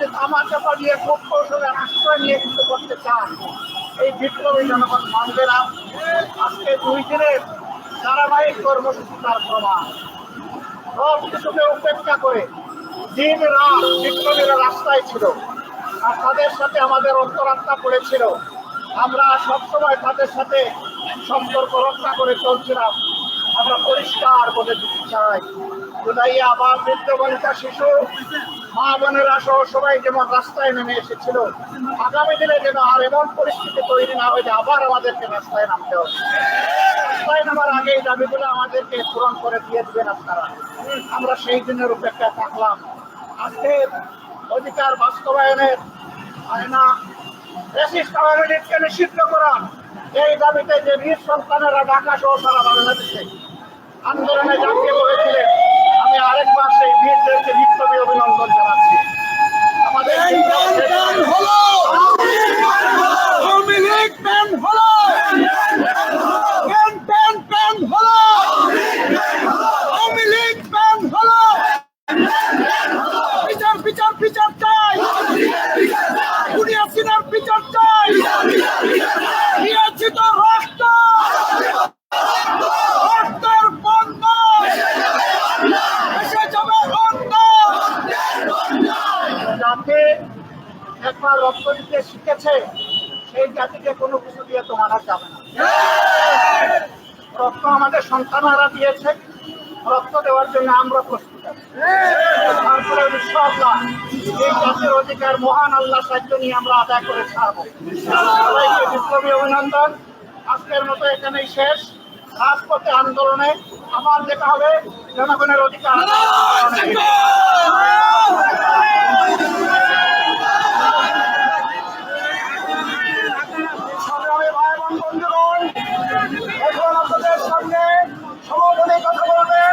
যে তামাশা দিয়ে কৌশলে আশ্রয় নিয়ে কিন্তু করতে চান। এই বিপ্লবী জনগণ মানুষেরা আজকে 2 দিনের ধারাবাহিক কর্মসূচি তার প্রমাণ। সব কিছুকে উপেক্ষা করে দিন রাত বিপ্লবীরা রাস্তায় ছিল, আর তাদের সাথে আমাদের অন্তরাত্মা পড়েছিল। আমরা সবসময় তাদের সাথে সম্পর্ক রক্ষা করে চলছিলাম। আমরা পরিষ্কার বলে দিতে চাই, জুলাইয়ে আবার বৃদ্ধ বনিতা, শিশু, মা বোনেরা সহ সবাই যেমন রাস্তায় নেমে এসেছিল, আগামী দিনে যেন আর এমন পরিস্থিতি তৈরি না হয় যে আবার আমাদেরকে রাস্তায় নামতে হবে। রাস্তায় নামার আগে এই দাবিগুলো আমাদেরকে পূরণ করে দিয়ে দেবেন আপনারা। আমরা সেই দিনের অপেক্ষায় থাকলাম। আজকের অধিকার বাস্তবায়নের আয়না ফ্যাসিস্ট আওয়ামী লীগকে নিষিদ্ধ করা, এই দাবিতে যে বীর সন্তানেরা ঢাকা সহ সারা বাংলাদেশে আন্দোলনে ঝাঁপিয়ে পড়েছিলেন, আমি আরেকবার সেই বীরদেরকে বিপ্লবী অভিনন্দন জানাচ্ছি। আমাদের বিচার চাই, দুনিয়া সিনার বিচার চাই, দিয়েছি তো রক্ত, রক্তের বন্যা এসে যাবে অন্য। যাতে একবার রক্ত দিতে শিখেছে, সেই জাতিকে কোনো কিছু দিয়ে তো মানা যাবে না। রক্ত আমাদের সন্তানরা দিয়েছে, রক্ত দেওয়ার জন্য আমরা প্রস্তুত আছি। তারপরে ইনশাআল্লাহ এই জাতির অধিকার মহান আল্লাহ সাহায্য নিয়ে আমরা আদায় করে ছাড়বো। সবাইকে বিপ্লবী অভিনন্দন। আজকের মতো এখানেই শেষ। রাজপথে আন্দোলনে আবার দেখা হবে জনগণের অধিকার। সংগ্রামী ভাই বোন বন্ধুগণ, এখন আপনাদের সামনে সমাপনী কথা বলবেন